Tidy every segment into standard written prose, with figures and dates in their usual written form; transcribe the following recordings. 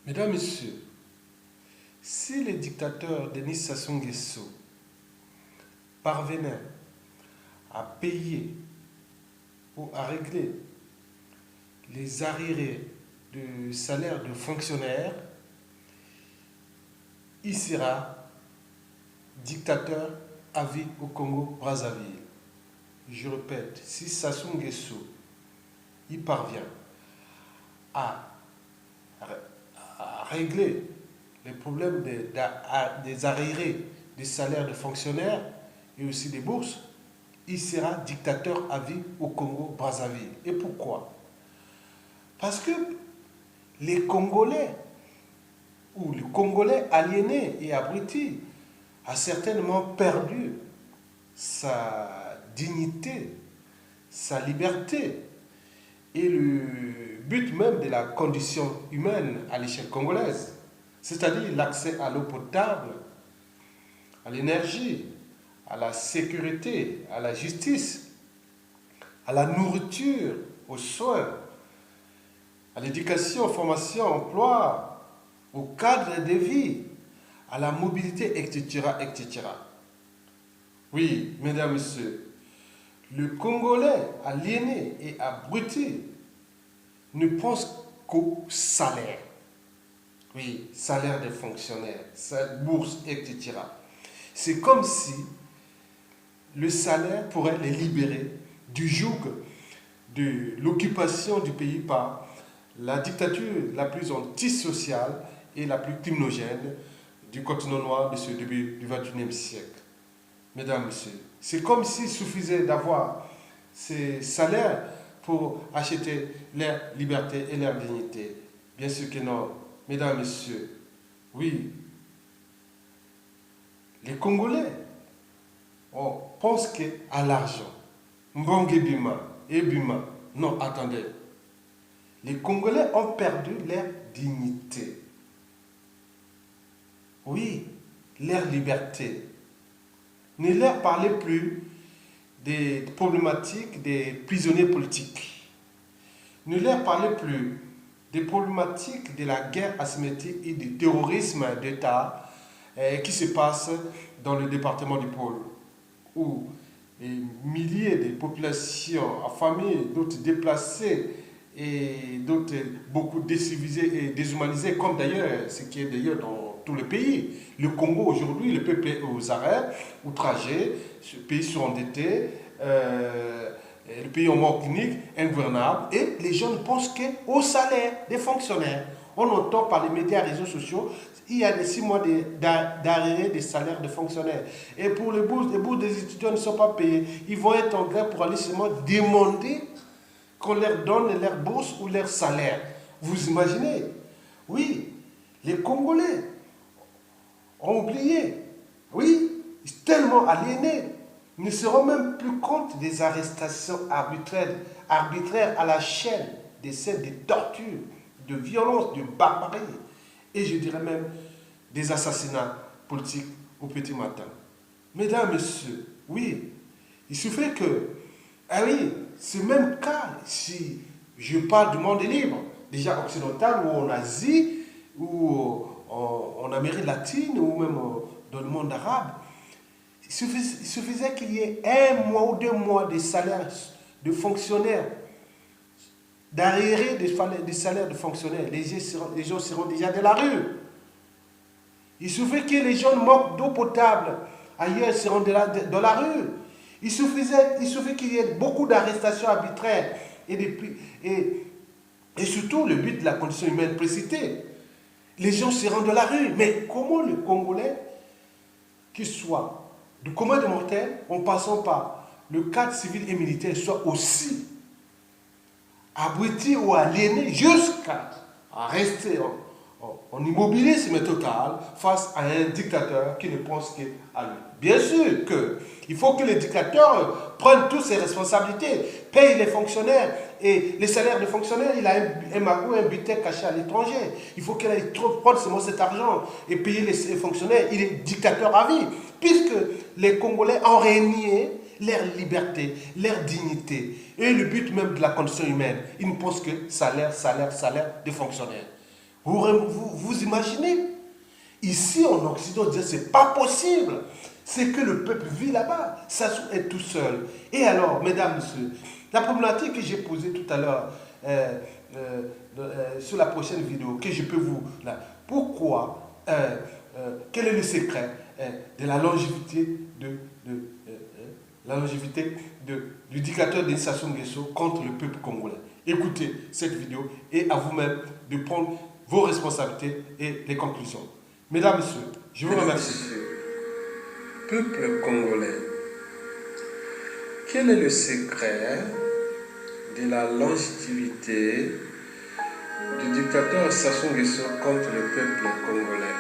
Mesdames, Messieurs, si le dictateur Denis Sassou Nguesso parvenait à payer ou à régler les arriérés de salaire de fonctionnaires, il sera dictateur à vie au Congo-Brazzaville. Je répète, si Sassou Nguesso y parvient à régler les problèmes des arriérés des salaires de fonctionnaires et aussi des bourses, il sera dictateur à vie au Congo-Brazzaville. Et pourquoi? Parce que les Congolais, ou le Congolais aliéné et abruti, a certainement perdu sa dignité, sa liberté et le but même de la condition humaine à l'échelle congolaise, c'est-à-dire l'accès à l'eau potable, à l'énergie, à la sécurité, à la justice, à la nourriture, aux soins, à l'éducation, formation, emploi, au cadre de vie, à la mobilité, etc., etc. Oui, mesdames, messieurs, le Congolais aliéné et abruti ne pense qu'au salaire. Oui, salaire des fonctionnaires, bourse, etc. C'est comme si le salaire pourrait les libérer du joug de l'occupation du pays par la dictature la plus antisociale et la plus criminogène du continent noir de ce début du XXIe siècle. Mesdames, Messieurs, c'est comme s'il suffisait d'avoir ces salaires pour acheter leur liberté et leur dignité. Bien sûr que non. Mesdames, Messieurs, oui, les Congolais, on pense qu'à l'argent. Mbongue Bima et Bima. Non, attendez. Les Congolais ont perdu leur dignité. Oui, leur liberté. Ne leur parlez plus des problématiques des prisonniers politiques. Ne leur parlez plus des problématiques de la guerre asymétrique et du terrorisme d'État qui se passe dans le département du Pôle, où des milliers de populations affamées, d'autres déplacées et d'autres beaucoup décivilisées et déshumanisées, comme d'ailleurs ce qui est d'ailleurs dans tout le pays. Le Congo aujourd'hui, le peuple est aux arrêts, outragé, le pays surendetté, le pays en mort clinique, ingouvernable, et les gens ne pensent qu'au salaire des fonctionnaires. On entend par les médias et réseaux sociaux, il y a des 6 mois d'arrêt des salaires de fonctionnaires. Et pour les bourses des étudiants ne sont pas payés. Ils vont être en grève pour aller seulement demander qu'on leur donne leur bourse ou leur salaire. Vous imaginez? Oui, les Congolais ont oublié. Oui, tellement aliénés. Ils ne se rendent même plus compte des arrestations arbitraires à la chaîne, des scènes de torture, de violence, de barbarie, et je dirais même des assassinats politiques au petit matin. Mesdames, Messieurs, oui, il suffit que, ah oui, ce même cas, si je parle du monde libre, déjà occidental ou en Asie, ou en Amérique latine, ou même dans le monde arabe, il suffisait qu'il y ait 1 mois ou 2 mois de salaire de fonctionnaires, d'arriérés des salaires de fonctionnaires. Les gens seront déjà de la rue. Il suffit que les gens manquent d'eau potable. Ailleurs, ils seront dans la rue. Il suffit qu'il y ait beaucoup d'arrestations arbitraires et surtout le but de la condition humaine précitée. Les gens seront dans la rue. Mais comment le Congolais, qu'il soit du commun des mortels, en passant par le cadre civil et militaire, soit aussi abruti ou aliéné jusqu'à rester en immobilisme total face à un dictateur qui ne pense qu'à lui. Bien sûr qu'il faut que le dictateur prenne toutes ses responsabilités, paye les fonctionnaires et les salaires des fonctionnaires. Il a un magot, un butin caché à l'étranger. Il faut qu'il aille prendre seulement cet argent et payer les fonctionnaires. Il est dictateur à vie, puisque les Congolais ont régné leur liberté, leur dignité et le but même de la condition humaine. Ils ne pensent que salaire, salaire, salaire des fonctionnaires. Vous imaginez? Ici, en Occident, on dit c'est pas possible. C'est que le peuple vit là-bas. Sassou est tout seul. Et alors, mesdames, messieurs, la problématique que j'ai posée tout à l'heure sur la prochaine vidéo, que je peux vous... Là, pourquoi, quel est le secret de la longévité du dictateur de Sassou Nguesso contre le peuple congolais? Écoutez cette vidéo et à vous-même de prendre vos responsabilités et les conclusions. Mesdames, Messieurs, je vous remercie. Peuple congolais, quel est le secret de la longévité du dictateur Sassou Nguesso contre le peuple congolais?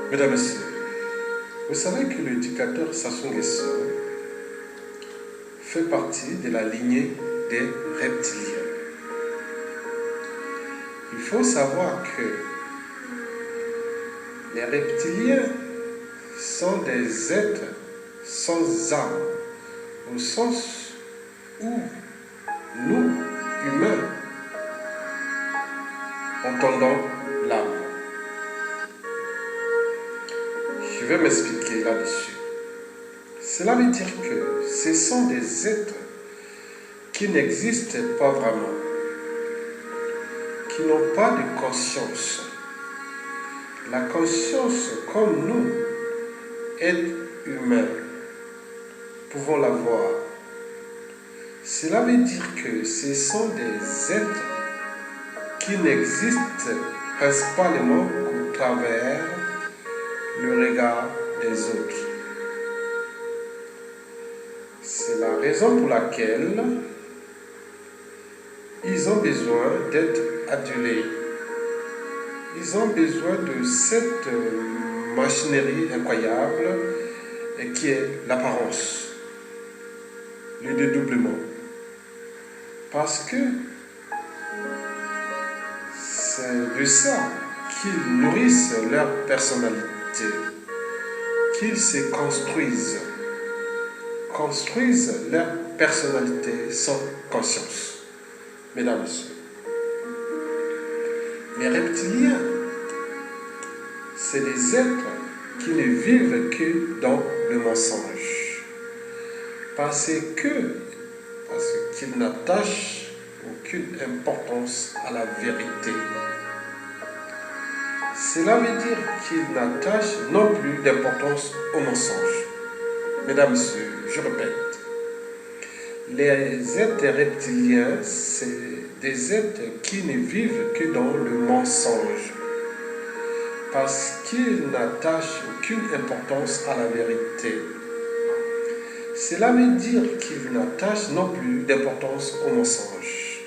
Mesdames, Messieurs, vous savez que le dictateur Sassou Nguesso fait partie de la lignée des reptiliens. Il faut savoir que les reptiliens sont des êtres sans âme, au sens où nous, humains, entendons l'âme. Je vais m'expliquer là-dessus. Cela veut dire que ce sont des êtres qui n'existent pas vraiment, qui n'ont pas de conscience. La conscience, comme nous, êtres humains, pouvons l'avoir. Cela veut dire que ce sont des êtres qui n'existent principalement qu'au travers le regard des autres. C'est la raison pour laquelle ils ont besoin d'être adulés. Ils ont besoin de cette machinerie incroyable qui est l'apparence, le dédoublement. Parce que c'est de ça qu'ils nourrissent leur personnalité, qu'ils se construisent leur personnalité sans conscience. Mesdames, Messieurs, les reptiliens, c'est des êtres qui ne vivent que dans le mensonge. Parce qu'ils n'attachent aucune importance à la vérité. Cela veut dire qu'ils n'attachent non plus d'importance au mensonge. Mesdames, Messieurs, je répète, les êtres reptiliens, c'est des êtres qui ne vivent que dans le mensonge, parce qu'ils n'attachent aucune importance à la vérité. Cela veut dire qu'ils n'attachent non plus d'importance au mensonge.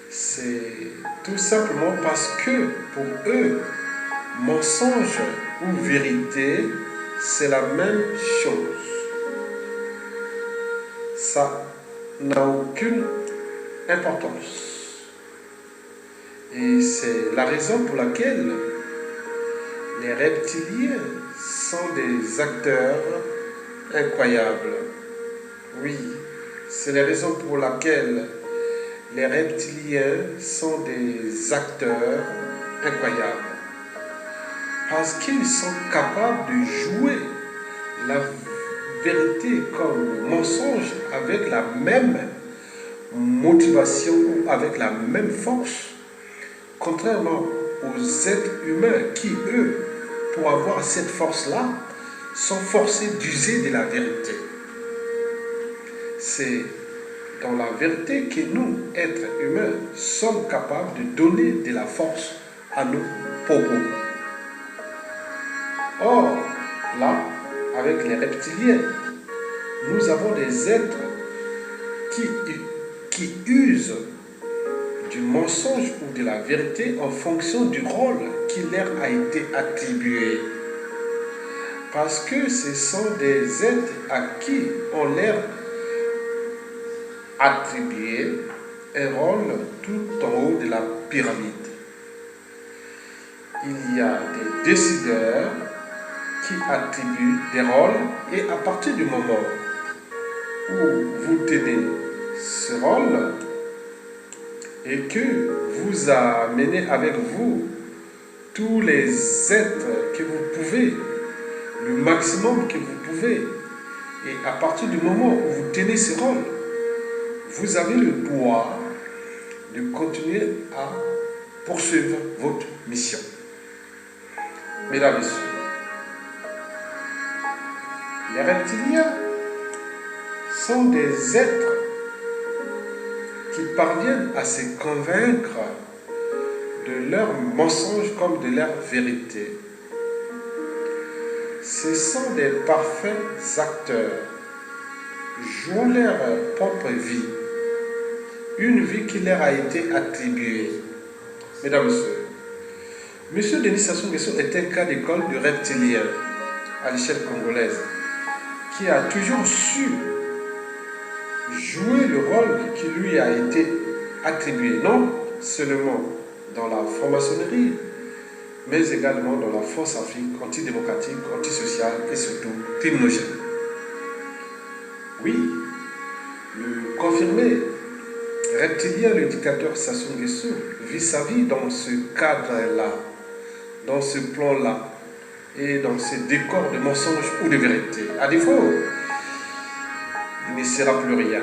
C'est tout simplement parce que pour eux, mensonge ou vérité, c'est la même chose. Ça n'a aucune importance. Et c'est la raison pour laquelle les reptiliens sont des acteurs incroyables. Oui, c'est la raison pour laquelle les reptiliens sont des acteurs incroyables. Parce qu'ils sont capables de jouer la vérité comme le mensonge avec la même motivation ou avec la même force, contrairement aux êtres humains qui, eux, pour avoir cette force-là, sont forcés d'user de la vérité. C'est dans la vérité que nous, êtres humains, sommes capables de donner de la force à nos propos. Or, là, avec les reptiliens, nous avons des êtres qui usent du mensonge ou de la vérité en fonction du rôle qui leur a été attribué. Parce que ce sont des êtres à qui on leur attribué un rôle tout en haut de la pyramide. Il y a des décideurs qui attribuent des rôles et à partir du moment où vous tenez ce rôle, et que vous amenez avec vous tous les êtres que vous pouvez, le maximum que vous pouvez. Et à partir du moment où vous tenez ce rôle, vous avez le droit de continuer à poursuivre votre mission. Mesdames et messieurs, les reptiliens sont des êtres qui parviennent à se convaincre de leurs mensonges comme de leur vérité. Ce sont des parfaits acteurs, jouant leur propre vie, une vie qui leur a été attribuée. Mesdames et messieurs, M. Denis Sassou Nguesso est un cas d'école de reptilien à l'échelle congolaise qui a toujours su jouer le rôle qui lui a été attribué, non seulement dans la franc-maçonnerie, mais également dans la force Afrique antidémocratique, antisociale et surtout criminogène. Oui, le confirmé reptilien, le dictateur Sassou Nguesso, vit sa vie dans ce cadre-là, dans ce plan-là, et dans ce décor de mensonges ou de vérité. À défaut, il ne sera plus rien.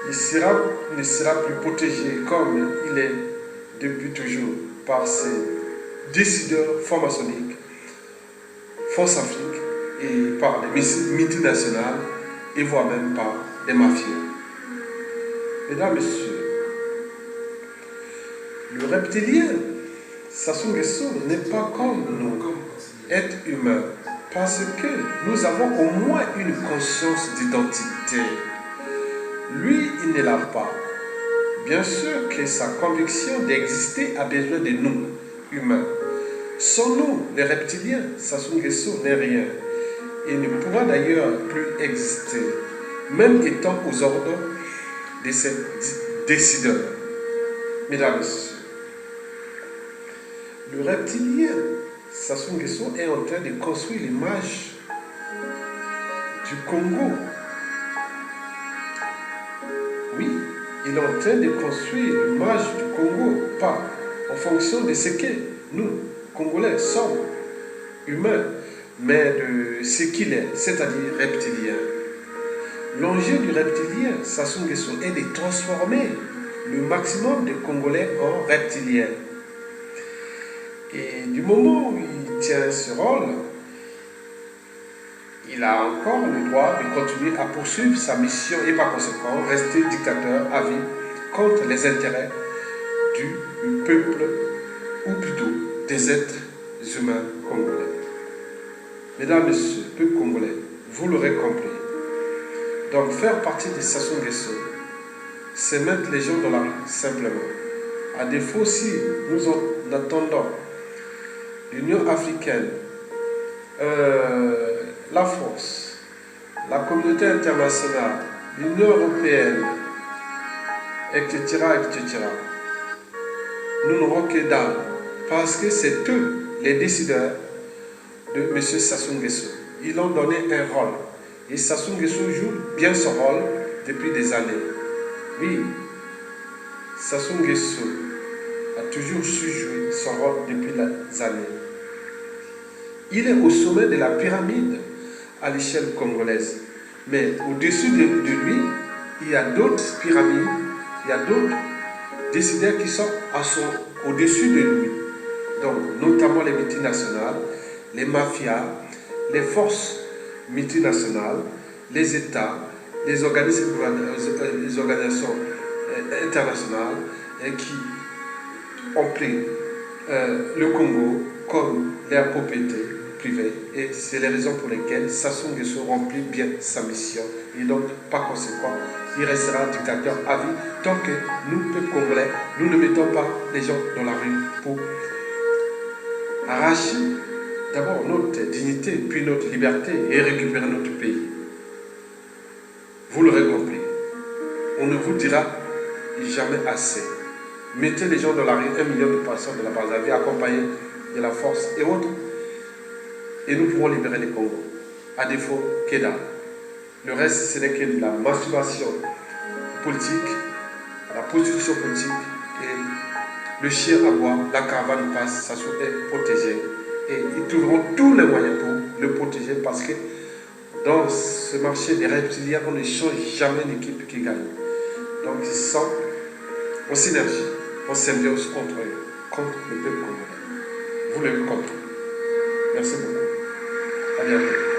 Il ne sera plus protégé comme il est depuis toujours par ses décideurs francs-maçonniques, Force Afrique et par des multinationales et voire même par des mafieux. Mesdames, Messieurs, le reptilien Sassou Nguesso n'est pas comme nous, êtres humains, parce que nous avons au moins une conscience d'identité. Lui, il ne l'a pas. Bien sûr que sa conviction d'exister a besoin de nous, humains. Sans nous, les reptiliens, Sassou Nguesso n'est rien. Il ne pourra d'ailleurs plus exister, même étant aux ordres de ses décideurs. Mesdames et Messieurs, le reptilien Sassou Nguesso est en train de construire l'image du Congo. Oui, il est en train de construire l'image du Congo, pas en fonction de ce que nous, Congolais, sommes, humains, mais de ce qu'il est, c'est-à-dire reptilien. L'enjeu du reptilien Sassou Nguesso est de transformer le maximum de Congolais en reptiliens. Et du moment où il tient ce rôle, il a encore le droit de continuer à poursuivre sa mission et par conséquent rester dictateur à vie contre les intérêts du peuple ou plutôt des êtres humains congolais. Mesdames, Messieurs, peuple congolais, vous l'aurez compris. Donc faire partie de Sassou Nguesso, c'est mettre les gens dans la rue, simplement. À défaut, si nous en attendons l'Union africaine, la France, la communauté internationale, l'Union européenne, etc., nous n'aurons que dalle, parce que c'est eux les décideurs de M. Sassou Nguesso. Ils ont donné un rôle, et Sassou Nguesso joue bien son rôle depuis des années. Oui, Sassou Nguesso a toujours su jouer son rôle depuis des années. Il est au sommet de la pyramide à l'échelle congolaise. Mais au-dessus de lui, il y a d'autres pyramides, il y a d'autres décideurs qui sont au-dessus de lui. Donc, notamment les multinationales, les mafias, les forces multinationales, les États, les organisations internationales qui ont pris le Congo comme leur propriété privée. Et c'est les raisons pour lesquelles Sassou Nguesso remplit bien sa mission. Et donc, par conséquent, il restera dictateur à vie tant que nous, peuple congolais, nous ne mettons pas les gens dans la rue pour arracher d'abord notre dignité, puis notre liberté et récupérer notre pays. Vous l'aurez compris. On ne vous dira jamais assez. Mettez les gens dans la rue, 1 million de personnes de la Brazzaville accompagnés de la force et autres, et nous pourrons libérer les Congos. À défaut, Keda. Le reste, ce n'est que la masturbation politique, la prostitution politique et le chien aboie, la caravane passe, ça est protégé. Et ils trouveront tous les moyens pour le protéger parce que dans ce marché des reptiliens, on ne change jamais l'équipe qui gagne. Donc ils sont en synergie, en symbiose contre le peuple congolais. Vous le comprenez. Merci beaucoup. À bientôt.